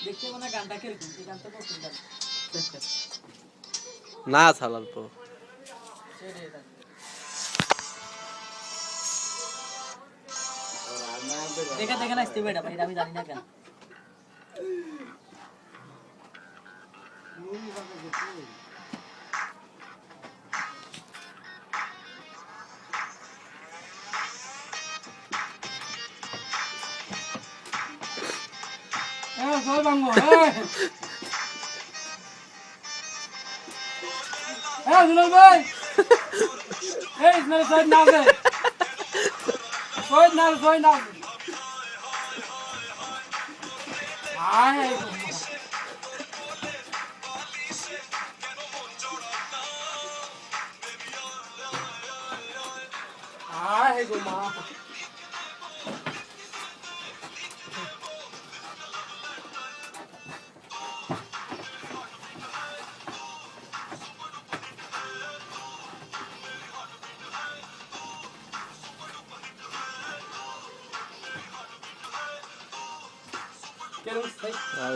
দেখতে মনে হয় গানটা কিরকম, এই গানটা নতুন গান। না ছাড়াল তো সেটাই এটা। দেখে দেখে নাচতে হবে এটা ভাই, এটা আমি জানি না কেন। জয় বাংলা দুলাল ভাই, এই ইসমাইল সৈয়দ নাও দে, সৈয়দ নাও, সৈয়দ নাও। আয় আয় গো মা। কেন আর